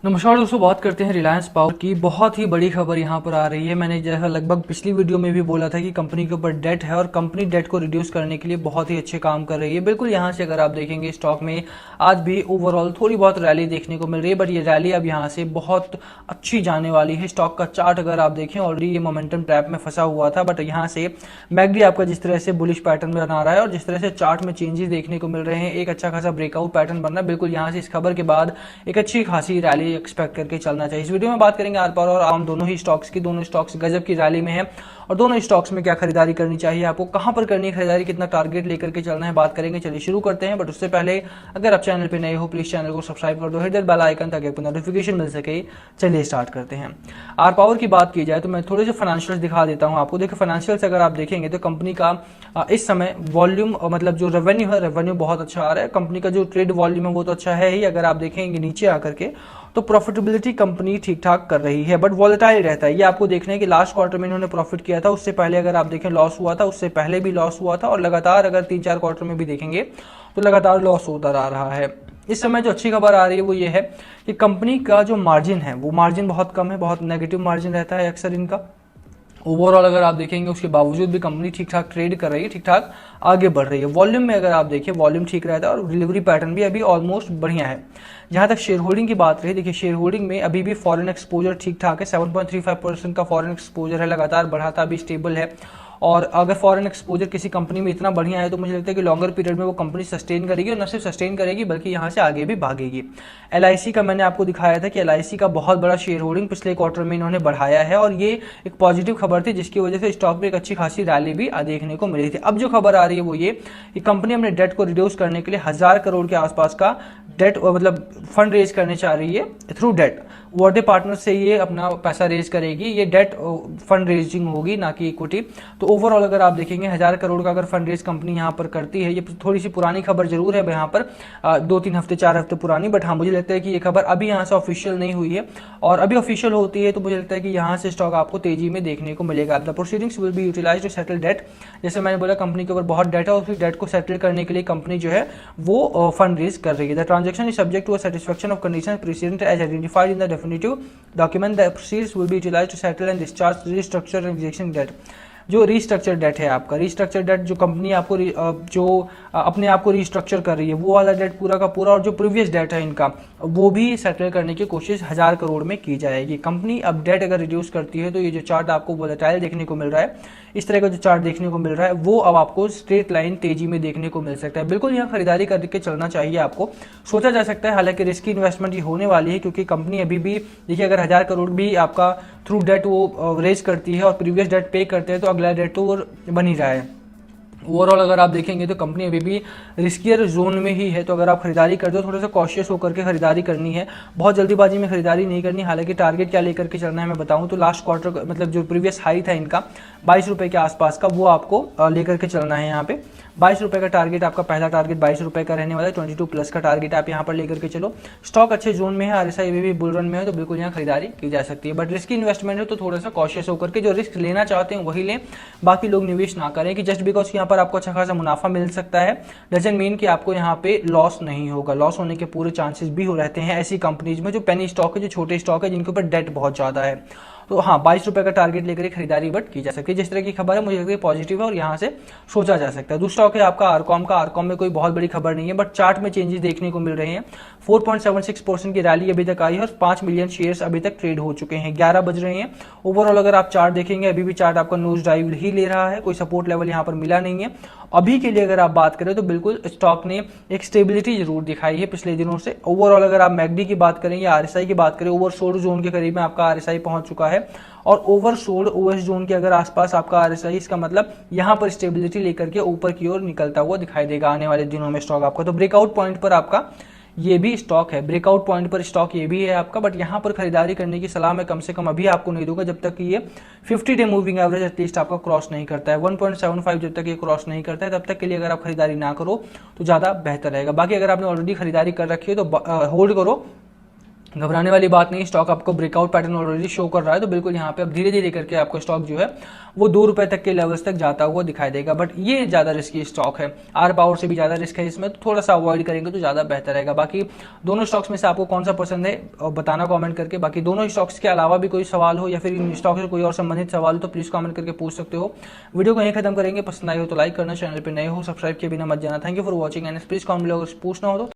नमस्कार दोस्तों, बात करते हैं रिलायंस पावर की। बहुत ही बड़ी खबर यहाँ पर आ रही है। मैंने जैसा लगभग पिछली वीडियो में भी बोला था कि कंपनी के ऊपर डेट है और कंपनी डेट को रिड्यूस करने के लिए बहुत ही अच्छे काम कर रही है। बिल्कुल यहाँ से अगर आप देखेंगे स्टॉक में आज भी ओवरऑल थोड़ी बहुत रैली देखने को मिल रही है, बट ये रैली अब यहाँ से बहुत अच्छी जाने वाली है। स्टॉक का चार्ट अगर आप देखें ऑलरेडी ये मोमेंटम ट्रैप में फंसा हुआ था, बट यहाँ से मैकडी आपका जिस तरह से बुलिश पैटर्न बना रहा है और जिस तरह से चार्ट में चेंजेस देखने को मिल रहे हैं, एक अच्छा खासा ब्रेकआउट पैटर्न बन रहा है। बिल्कुल यहाँ से इस खबर के बाद एक अच्छी खासी रैली एक्सपेक्ट करके चलना चाहिए। इस वीडियो में बात करेंगे आर पार और आम दोनों ही स्टॉक्स की। दोनों स्टॉक्स गजब की रैली में है और दोनों स्टॉक्स में क्या खरीदारी करनी चाहिए, आपको कहां पर करनी है खरीदारी, कितना टारगेट लेकर के चलना है, बात करेंगे। चलिए शुरू करते हैं, बट उससे पहले अगर आप चैनल पे नए हो प्लीज चैनल को सब्सक्राइब कर दो, हिट दैट बेल आइकन ताकि आपको नोटिफिकेशन मिल सके। चलिए स्टार्ट करते हैं। आर पावर की बात की जाए तो मैं थोड़े से फाइनेंशियल्स दिखा देता हूं आपको। देखिए फाइनेंशियल्स अगर आप देखेंगे तो कंपनी का इस समय वॉल्यूम मतलब जो रेवेन्यू है, रेवेन्यू बहुत अच्छा आ रहा है। कंपनी का जो ट्रेड वॉल्यूम है वो तो अच्छा है ही। अगर आप देखेंगे नीचे आकर के तो प्रॉफिटेबिलिटी कंपनी ठीक ठाक कर रही है, बट वॉलेटाइल रहता है। ये आपको देखना है कि लास्ट क्वार्टर में इन्होंने प्रॉफिट किया था, उससे पहले अगर आप देखें लॉस हुआ था, उससे पहले भी लॉस हुआ था और लगातार अगर 3-4 क्वार्टर में भी देखेंगे तो लगातार लॉस होता आ रहा है। इस समय जो अच्छी खबर आ रही है वो ये है कि कंपनी का जो मार्जिन है वो मार्जिन बहुत कम है, बहुत नेगेटिव मार्जिन रहता है अक्सर इनका। ओवरऑल अगर आप देखेंगे उसके बावजूद भी कंपनी ठीक ठाक ट्रेड कर रही है, ठीक ठाक आगे बढ़ रही है। वॉल्यूम में अगर आप देखिए वॉल्यूम ठीक रहता है और डिलीवरी पैटर्न भी अभी ऑलमोस्ट बढ़िया है। जहां तक शेयर होल्डिंग की बात रही, देखिए शेयर होल्डिंग में अभी भी फॉरेन एक्सपोजर ठीक ठाक है। 7.35% का फॉरेन एक्सपोजर है, लगातार बढ़ा था, अभी स्टेबल है। और अगर फॉरेन एक्सपोजर किसी कंपनी में इतना बढ़िया है तो मुझे लगता है कि लॉन्गर पीरियड में वो कंपनी सस्टेन करेगी और न सिर्फ सस्टेन करेगी बल्कि यहाँ से आगे भी भागेगी। एलआईसी का मैंने आपको दिखाया था कि एलआईसी का बहुत बड़ा शेयर होल्डिंग पिछले क्वार्टर में इन्होंने बढ़ाया है और ये एक पॉजिटिव खबर थी जिसकी वजह से स्टॉक में एक अच्छी खासी रैली भी देखने को मिली थी। अब जो खबर आ रही है वो ये कि कंपनी अपने डेट को रिड्यूस करने के लिए 1000 करोड़ के आसपास का डेट मतलब फंड रेज करने चाह रही है थ्रू डेट। वर्डे पार्टनर से ये अपना पैसा रेज करेगी, ये डेट फंड रेजिंग होगी ना कि इक्विटी। तो ओवरऑल अगर आप देखेंगे 1000 करोड़ का अगर फंड रेज कंपनी यहाँ पर करती है, ये थोड़ी सी पुरानी खबर जरूर है यहाँ पर 2-3 हफ्ते 4 हफ्ते पुरानी, बट हाँ मुझे लगता है कि ये खबर अभी यहाँ से ऑफिशियल नहीं हुई है और अभी ऑफिशियल होती है तो मुझे लगता है कि यहाँ से स्टॉक आपको तेजी में देखने को मिलेगा। The proceedings will be utilized to settle debt. जैसे मैंने बोला कंपनी के ऊपर बहुत डेट है और उस डेट को सेटल करने के लिए कंपनी जो है वो फंड रेज कर रही है। The transaction is subject to satisfaction of condition precedent as identified in the definitive document. The proceeds will be utilized to settle and discharge restructure and existing debt. जो restructure date है आपका, restructure date जो company आपको जो अपने आप को restructure कर रही है वो वाला डेट पूरा का पूरा और जो प्रीवियस डेट है इनका वो भी सेटल करने की कोशिश 1000 करोड़ में की जाएगी। कंपनी अब डेट अगर रिड्यूस करती है तो ये जो चार्ट आपको वोलेटाइल देखने को मिल रहा है, इस तरह का जो चार्ट देखने को मिल रहा है वो अब आपको स्ट्रेट लाइन तेजी में देखने को मिल सकता है। बिल्कुल यहाँ खरीदारी करके चलना चाहिए आपको, सोचा जा सकता है। हालांकि रिस्की इन्वेस्टमेंट ये होने वाली है क्योंकि कंपनी अभी भी देखिए अगर 1000 करोड़ भी आपका थ्रू डेट वो रेज करती है और प्रीवियस डेट पे करते हैं तो अगला डेट तो वो बन ही रहा है। ओवरऑल अगर आप देखेंगे तो कंपनी अभी भी रिस्कियर जोन में ही है, तो अगर आप खरीदारी करते हो थोड़ा सा कॉशियस होकर के खरीदारी करनी है, बहुत जल्दीबाजी में खरीदारी नहीं करनी। हालांकि टारगेट क्या लेकर के चलना है मैं बताऊं तो लास्ट क्वार्टर मतलब जो प्रीवियस हाई था इनका 22 रुपये के आसपास का, वो आपको लेकर के चलना है। यहाँ पे 22 रुपये का टारगेट, आपका पहला टारगेट 22 रुपये का रहने वाला है। 22 प्लस का टारगेट आप यहाँ पर लेकर के चलो। स्टॉक अच्छे जोन में है, आरएसआई अभी भी बुल रन में है, तो बिल्कुल यहाँ खरीदारी की जा सकती है। बट रिस्की इन्वेस्टमेंट है तो थोड़ा सा कॉशियस होकर के जो रिस्क लेना चाहते हैं वही लें, बाकी लोग निवेश ना करें कि जस्ट बिकॉज यहाँ पर आपको अच्छा खासा मुनाफा मिल सकता है डजंट मीन कि आपको यहाँ पे लॉस नहीं होगा। लॉस होने के पूरे चांसेस भी हो रहते हैं ऐसी कंपनीज में जो पेनी स्टॉक है, जो छोटे स्टॉक है, जिनके ऊपर डेट बहुत ज्यादा है। तो हाँ 22 रुपये का टारगेट लेकर खरीदारी बट की जा सकती है। जिस तरह की खबर है मुझे लगता है पॉजिटिव है और यहाँ से सोचा जा सकता है। दूसरा है आपका आरकॉम का। आरकॉम में कोई बहुत बड़ी खबर नहीं है बट चार्ट में चेंजेस देखने को मिल रहे हैं। 4.76% की रैली अभी तक आई है और 5 मिलियन शेयर्स अभी तक ट्रेड हो चुके हैं। 11 बज रहे हैं। ओवरऑल अगर आप चार्ट देखेंगे अभी भी चार्ट आपका नोज ड्राइव ही ले रहा है, कोई सपोर्ट लेवल यहाँ पर मिला नहीं है अभी के लिए। अगर आप बात करें तो बिल्कुल स्टॉक ने एक स्टेबिलिटी जरूर दिखाई है पिछले दिनों से। ओवरऑल अगर आप मैकडी की बात करें या आरएसआई की बात करें, ओवरसोल्ड जोन के करीब में आपका आरएसआई पहुंच चुका है और ओवरसोल्ड ओएस जोन के अगर आसपास आपका आरएसआई, इसका मतलब यहां पर स्टेबिलिटी लेकर के ऊपर की ओर निकलता हुआ दिखाई देगा आने वाले दिनों में स्टॉक आपका। तो ब्रेकआउट पॉइंट पर आपका ये भी स्टॉक है, ब्रेकआउट पॉइंट पर स्टॉक ये भी है आपका, बट यहां पर खरीदारी करने की सलाह मैं कम से कम अभी आपको नहीं दूंगा जब तक कि ये 50 डे मूविंग एवरेज एटलीस्ट आपका क्रॉस नहीं करता है। 1.75 जब तक ये क्रॉस नहीं करता है तब तक के लिए अगर आप खरीदारी ना करो तो ज्यादा बेहतर रहेगा। बाकी अगर आपने ऑलरेडी खरीदारी कर रखी है तो होल्ड करो, घबराने वाली बात नहीं, स्टॉक आपको ब्रेकआउट पैटर्न ऑलरेडी शो कर रहा है, तो बिल्कुल यहाँ पे अब धीरे धीरे करके आपको स्टॉक जो है वो 2 रुपए तक के लेवल्स तक जाता हुआ दिखाई देगा। बट ये ज्यादा रिस्की स्टॉक है, आर पावर से भी ज्यादा रिस्क है इसमें, तो थोड़ा सा अवॉइड करेंगे तो ज्यादा बेहतर रहेगा। बाकी दोनों स्टॉक्स में से आपको कौन सा पसंद है और बताना कॉमेंट करके। बाकी दोनों स्टॉक्स के अलावा भी कोई सवाल हो या फिर इन स्टॉक से कोई और संबंधित सवाल हो तो प्लीज कॉमेंट करके पूछ सकते हो। वीडियो को यहीं खत्म करेंगे, पसंद आई हो तो लाइक करना, चैनल पर नए हो सब्सक्राइब किए बिना मत जाना। Thank you for watching and please comment पूछना हो तो